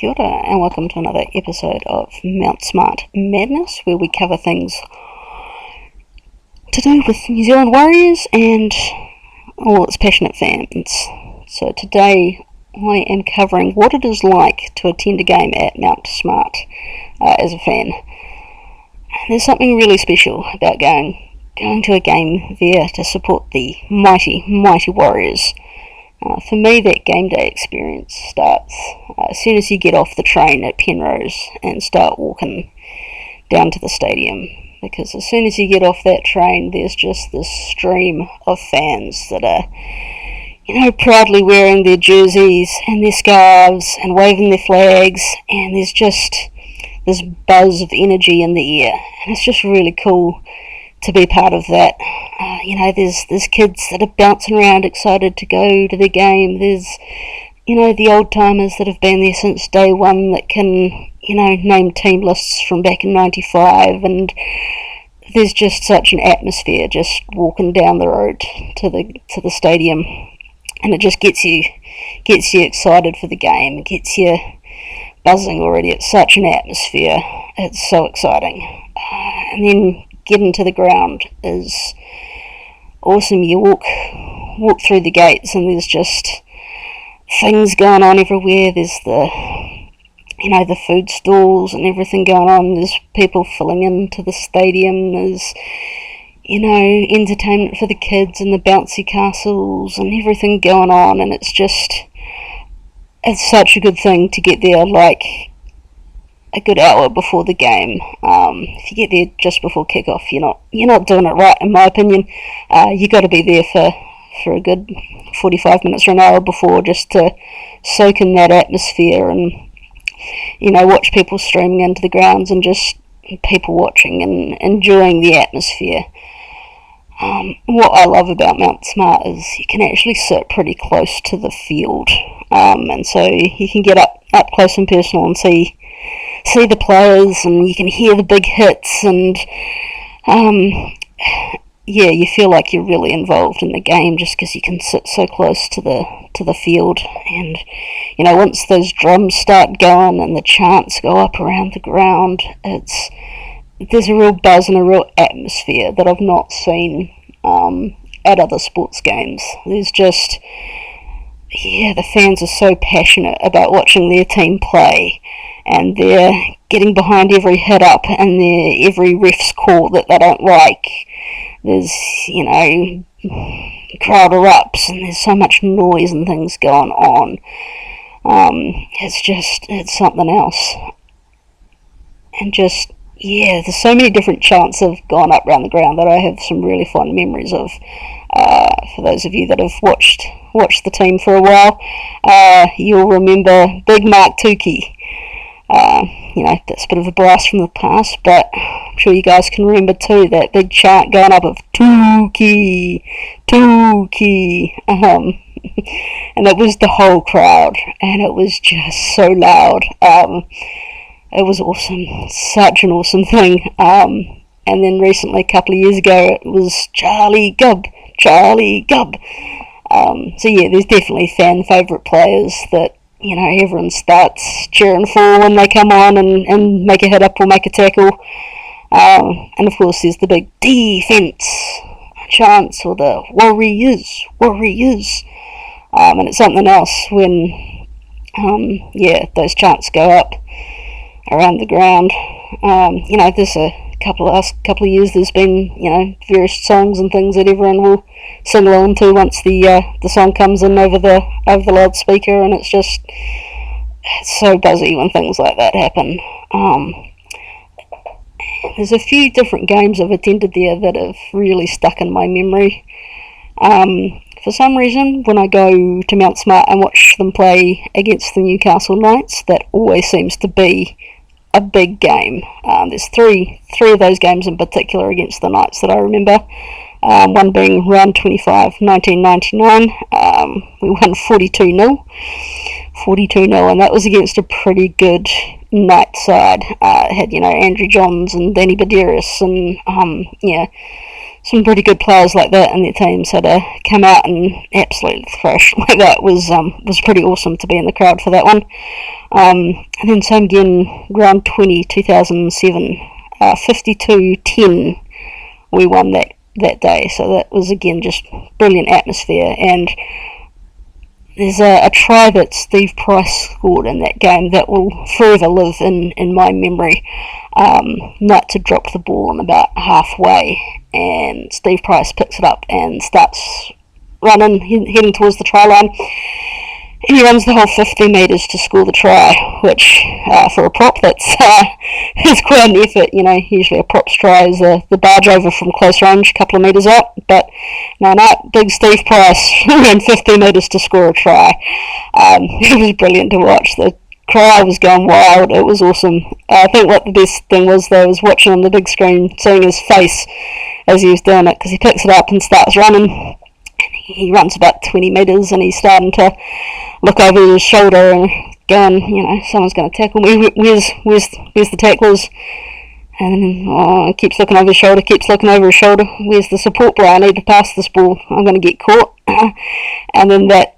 Kia ora, and welcome to another episode of Mount Smart Madness, where we cover things to do with New Zealand Warriors and all its passionate fans. So today I am covering what it is like to attend a game at Mount Smart as a fan. There's something really special about going to a game there to support the mighty Warriors. For me, that game day experience starts as soon as you get off the train at Penrose and start walking down to the stadium, because as soon as you get off that train, there's just this stream of fans that are, proudly wearing their jerseys and their scarves and waving their flags, and there's just this buzz of energy in the air, and it's just really cool to be part of that. There's kids that are bouncing around excited to go to the game. There's, the old timers that have been there since day one that can, name team lists from back in '95, and there's just such an atmosphere just walking down the road to the stadium, and it just gets you excited for the game. It gets you buzzing already. It's such an atmosphere. It's so exciting. And then getting to the ground is awesome. You walk through the gates and there's just things going on everywhere. There's the food stalls and everything going on. There's people filling into the stadium. There's entertainment for the kids and the bouncy castles and everything going on, and it's such a good thing to get there like a good hour before the game. If you get there just before kickoff, you're not doing it right, in my opinion. You got to be there for a good 45 minutes or an hour before, just to soak in that atmosphere and watch people streaming into the grounds and just people watching and enjoying the atmosphere. What I love about Mount Smart is you can actually sit pretty close to the field, and so you can get up close and personal and see the players, and you can hear the big hits, and you feel like you're really involved in the game just because you can sit so close to the field. And once those drums start going and the chants go up around the ground, there's a real buzz and a real atmosphere that I've not seen at other sports games. There's just, the fans are so passionate about watching their team play, and they're getting behind every hit up and every ref's call that they don't like. There's, crowd erupts and there's so much noise and things going on. It's something else. And just, there's so many different chants have gone up around the ground that I have some really fond memories of. For those of you that have watched the team for a while, you'll remember Big Mark Tukey. That's a bit of a blast from the past, but I'm sure you guys can remember too that big chant going up of Tukey, and it was the whole crowd, and it was just so loud. It was awesome, such an awesome thing. And then recently, a couple of years ago, it was Charlie Gubb. There's definitely fan favourite players that everyone starts cheering for when they come on and make a hit up or make a tackle. And of course there's the big defence chants, or the Warriors. And it's something else when those chants go up around the ground. There's a couple of years there's been various songs and things that everyone will sing along to once the song comes in over the loudspeaker, and it's so buzzy when things like that happen. There's a few different games I've attended there that have really stuck in my memory. For some reason, when I go to Mount Smart and watch them play against the Newcastle Knights, that always seems to be a big game. There's three of those games in particular against the Knights that I remember. One being round 25, 1999. We won 42-0, and that was against a pretty good Knight side. It had Andrew Johns and Danny Baderis and some pretty good players like that in their team, so to come out and absolutely thrash like that was pretty awesome to be in the crowd for that one. And then same again, round 20, 2007, 52-10 we won that day, so that was again just brilliant atmosphere. And there's a try that Steve Price scored in that game that will forever live in my memory. Knights had dropped the ball on about halfway, and Steve Price picks it up and starts running, heading towards the try line. And he runs the whole 50 metres to score the try, which for a prop that's is quite an effort. Usually a prop's try is the barge over from close range, a couple of metres out, but no, big Steve Price ran 50 metres to score a try. It was brilliant to watch. The crowd was going wild. It was awesome. I think what the best thing was, though, was watching on the big screen, seeing his face as he was doing it, because he picks it up and starts running. He runs about 20 metres and he's starting to look over his shoulder and going, someone's going to tackle me. Where's the tacklers? And keeps looking over his shoulder, Where's the support player? I need to pass this ball. I'm going to get caught. And then that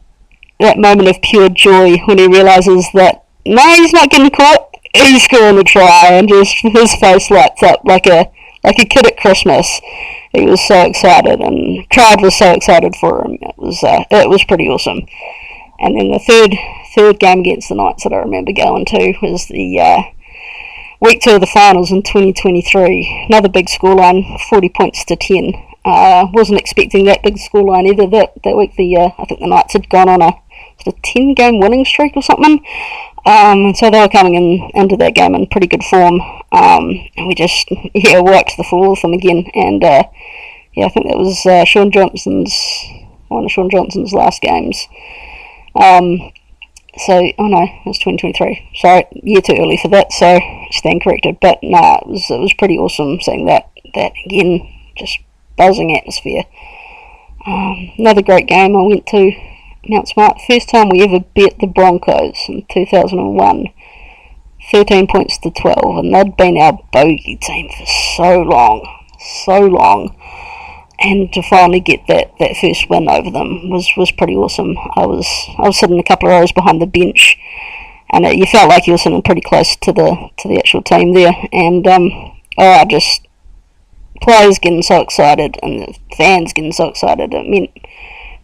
moment of pure joy when he realises that, no, he's not getting caught. He's scoring the try, and just his face lights up like a kid at Christmas. He was so excited, and the crowd was so excited for him. It was pretty awesome. And then the third game against the Knights that I remember going to was the week 2 of the finals in 2023. Another big scoreline, 40 points to 10. Wasn't expecting that big scoreline either. That week, I think the Knights had gone on a 10-game winning streak or something. And so they were coming into that game in pretty good form. And we just wiped the floor with them again. And I think that was one of Sean Johnson's last games. It was 2023. Sorry, year too early for that, so stand corrected. But it was pretty awesome seeing that again, just buzzing atmosphere. Another great game I went to Mount Smart. First time we ever bet the Broncos in 2001. 13 points to 12, and they'd been our bogey team for so long. And to finally get that first win over them was pretty awesome. I was sitting a couple of rows behind the bench, and you felt like you were sitting pretty close to the actual team there. And just players getting so excited and the fans getting so excited. It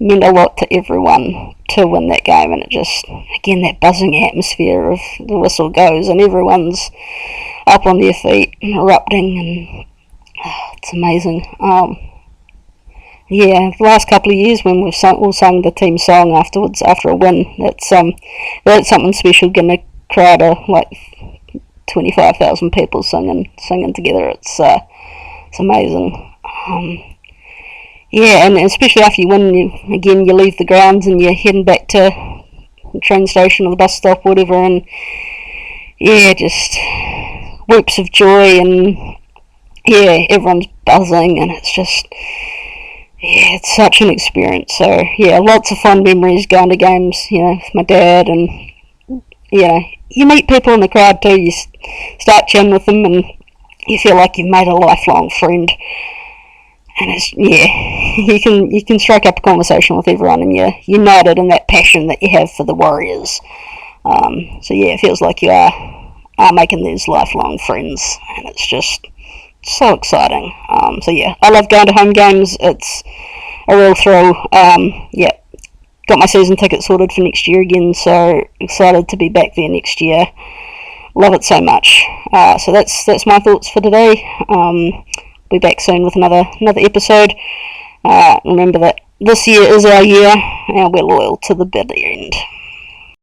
meant a lot to everyone to win that game, and it just, again, that buzzing atmosphere of the whistle goes and everyone's up on their feet and erupting, and it's amazing. The last couple of years when we've all sung the team song afterwards after a win, that's something special, getting a crowd of like 25,000 people singing together. It's amazing. And especially after you win, you leave the grounds and you're heading back to the train station or the bus stop or whatever, and just whoops of joy, and everyone's buzzing, and it's just, it's such an experience. So lots of fond memories going to games, with my dad, and you meet people in the crowd too. You start chatting with them, and you feel like you've made a lifelong friend. And it's, you can strike up a conversation with everyone, and you're united in that passion that you have for the Warriors. It feels like you are making these lifelong friends, and it's just so exciting. I love going to home games. It's a real thrill. Got my season ticket sorted for next year again, so excited to be back there next year. Love it so much. So that's my thoughts for today. Be back soon with another episode. Remember that this year is our year, and we're loyal to the bitter end.